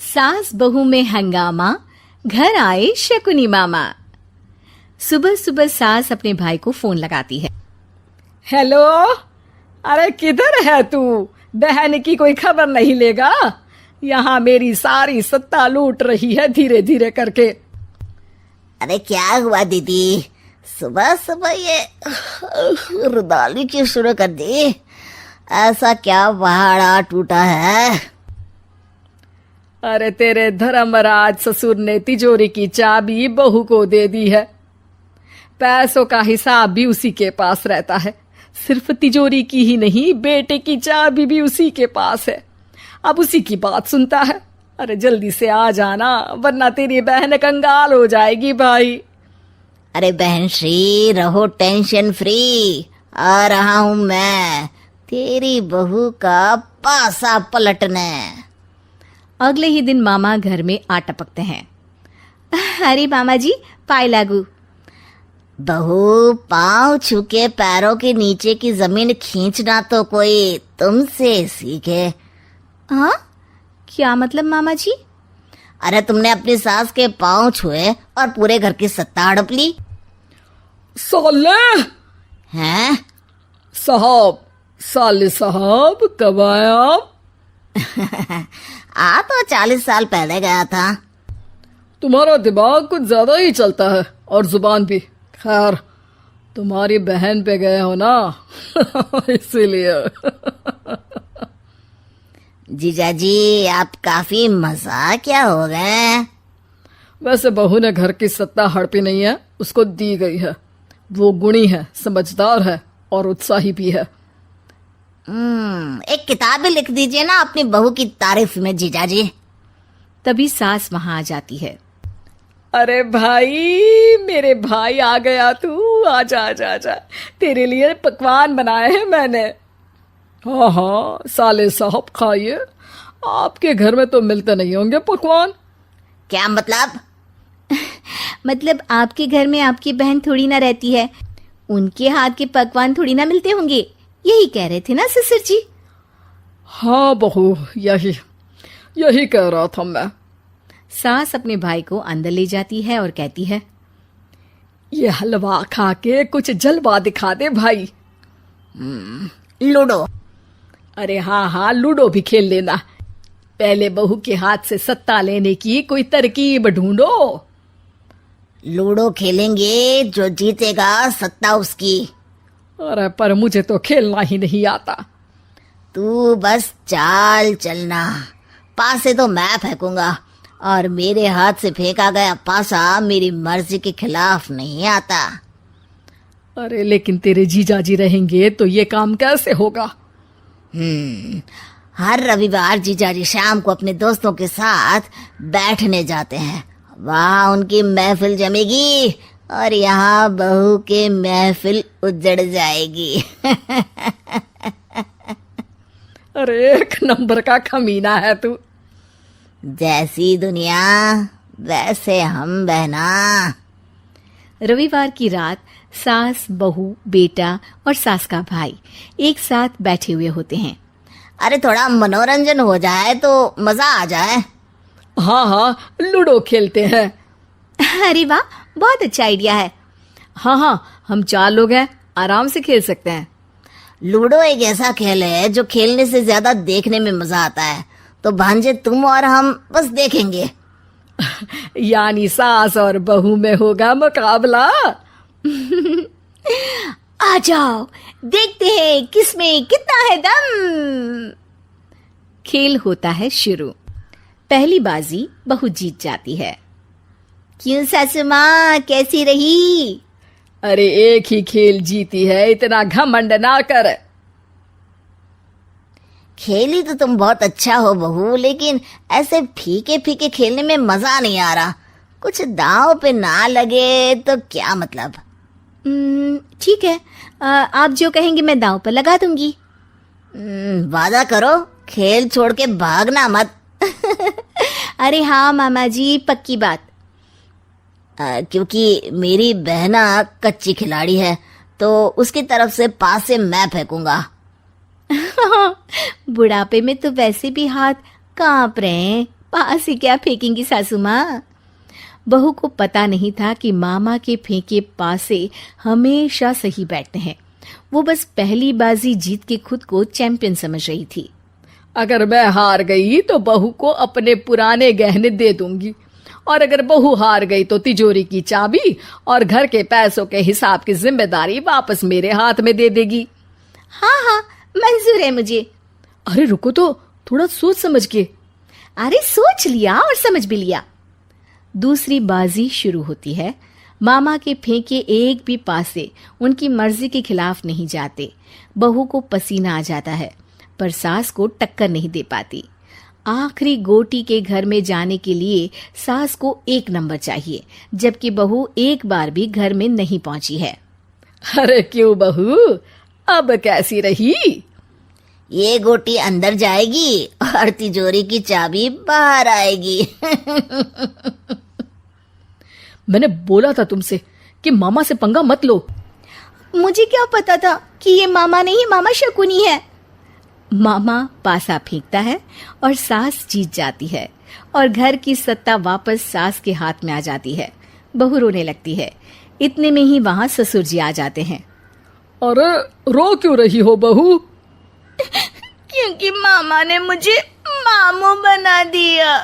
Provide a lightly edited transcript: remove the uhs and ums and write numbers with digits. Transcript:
सास बहू में हंगामा, घर आए शकुनी मामा। सुबह सुबह सास अपने भाई को फोन लगाती है। हेलो, अरे किधर है तू? बहन की कोई खबर नहीं लेगा? यहाँ मेरी सारी सत्ता लूट रही है धीरे धीरे करके। अरे क्या हुआ दीदी, सुबह सुबह ये रुदाली क्यों शुरू कर दी? ऐसा क्या पहाड़ा टूटा है? अरे तेरे धर्मराज ससुर ने तिजोरी की चाबी बहू को दे दी है। पैसों का हिसाब भी उसी के पास रहता है। सिर्फ तिजोरी की ही नहीं, बेटे की चाबी भी उसी के पास है। अब उसी की बात सुनता है। अरे जल्दी से आ जाना, वरना तेरी बहन कंगाल हो जाएगी भाई। अरे बहन श्री, रहो टेंशन फ्री, आ रहा हूं मैं तेरी बहू का पासा पलटने। अगले ही दिन मामा घर में आ टपकते हैं। अरे मामा जी, पाए लागू। बहू, पाँव छूके पैरों के नीचे की जमीन खींचना तो कोई तुमसे सीखे। हाँ, क्या मतलब मामा जी? अरे तुमने अपनी सास के पाँव छुए और पूरे घर की सत्ता हड़प ली। साले हैं? साले साहब कब आए आप? आ तो 40 साल पहले गया था। तुम्हारा दिमाग कुछ ज्यादा ही चलता है और जुबान भी। खैर, तुम्हारी बहन पे गए हो ना इसीलिए। जीजाजी, आप काफी मजाकिया हो गए। वैसे बहू ने घर की सत्ता हड़पी नहीं है, उसको दी गई है। वो गुणी है, समझदार है और उत्साही भी है। एक किताब भी लिख दीजिए ना अपनी बहू की तारीफ में जीजाजी। तभी सास वहां आ जाती है। अरे भाई, मेरे भाई आ गया तू। आजा आजा आजा, तेरे लिए पकवान बनाए हैं मैंने। हाँ हाँ साले साहब, खाइए। आपके घर में तो मिलते नहीं होंगे पकवान। क्या मतलब? मतलब आपके घर में आपकी बहन थोड़ी ना रहती है, उनके हाथ के पकवान थोड़ी ना मिलते होंगे, यही कह रहे थे ना ससुर जी? हाँ बहू, यही कह रहा था मैं। सास अपने भाई को अंदर ले जाती है और कहती है, ये हलवा खा के कुछ जलवा दिखा दे भाई। लूडो? अरे हाँ हाँ, लूडो भी खेल लेना। पहले बहू के हाथ से सत्ता लेने की कोई तरकीब ढूंढो। लूडो खेलेंगे, जो जीतेगा सत्ता उसकी। अरे पर मुझे तो खेलना ही नहीं आता। तू बस चाल चलना, पासे तो मैं फेंकूंगा और मेरे हाथ से फेंका गया पासा मेरी मर्जी के खिलाफ नहीं आता। अरे लेकिन तेरे जीजाजी रहेंगे तो ये काम कैसे होगा? हर रविवार जीजाजी शाम को अपने दोस्तों के साथ बैठने जाते हैं। वहाँ उनकी महफिल जमेगी और यहाँ बहू के महफिल उजड़ जाएगी। अरे एक नंबर का कमीना है तू। जैसी दुनिया वैसे हम बहना। रविवार की रात सास, बहू, बेटा और सास का भाई एक साथ बैठे हुए होते हैं। अरे थोड़ा मनोरंजन हो जाए तो मजा आ जाए। हाँ हाँ, लूडो खेलते हैं। अरे वाह, बहुत अच्छा आइडिया है। हाँ हाँ, हम 4 लोग हैं, आराम से खेल सकते हैं। लूडो एक ऐसा खेल है जो खेलने से ज्यादा देखने में मजा आता है। तो भांजे तुम और हम बस देखेंगे। यानी सास और बहू में होगा मुकाबला। आ जाओ, देखते हैं किसमें कितना है दम। खेल होता है शुरू। पहली बाजी बहू जीत जाती है। क्यों सासू माँ, कैसी रही? अरे एक ही खेल जीती है, इतना घमंड ना कर। खेली तो तुम बहुत अच्छा हो बहू, लेकिन ऐसे फीके फीके खेलने में मजा नहीं आ रहा। कुछ दांव पे ना लगे तो क्या मतलब? ठीक है, आप जो कहेंगे मैं दांव पर लगा दूंगी। वादा करो, खेल छोड़ के भागना मत। अरे हाँ मामा जी, पक्की बात। क्योंकि मेरी बहना कच्ची खिलाड़ी है, तो उसकी तरफ से पास से मैं फेंकूंगा। बुढ़ापे में तो वैसे भी हाथ कांप रहे हैं, पास ही क्या फेंकेंगी सासू माँ। बहू को पता नहीं था कि मामा के फेंके पासे हमेशा सही बैठते हैं। वो बस पहली बाजी जीत के खुद को चैंपियन समझ रही थी। अगर मैं हार गई तो बहू को अपने पुराने गहने दे दूंगी, और अगर बहू हार गई तो तिजोरी की चाबी और घर के पैसों के हिसाब की जिम्मेदारी वापस मेरे हाथ में दे देगी। हाँ हाँ, मंजूर है मुझे। अरे रुको तो, थोड़ा सोच समझ के। अरे सोच लिया और समझ भी लिया। दूसरी बाजी शुरू होती है। मामा के फेंके एक भी पासे उनकी मर्जी के खिलाफ नहीं जाते। बहू को पसीना आ जाता है, पर सास को टक्कर नहीं दे पाती। आखिरी गोटी के घर में जाने के लिए सास को 1 नंबर चाहिए, जबकि बहू एक बार भी घर में नहीं पहुंची है। अरे क्यों बहू, अब कैसी रही? ये गोटी अंदर जाएगी और तिजोरी की चाबी बाहर आएगी। मैंने बोला था तुमसे कि मामा से पंगा मत लो। मुझे क्या पता था कि ये मामा नहीं, मामा शकुनी है। मामा पासा फेंकता है और सास जीत जाती है और घर की सत्ता वापस सास के हाथ में आ जाती है। बहू रोने लगती है। इतने में ही वहां ससुर जी आ जाते हैं। अरे रो क्यों रही हो बहू? क्योंकि मामा ने मुझे मामू बना दिया।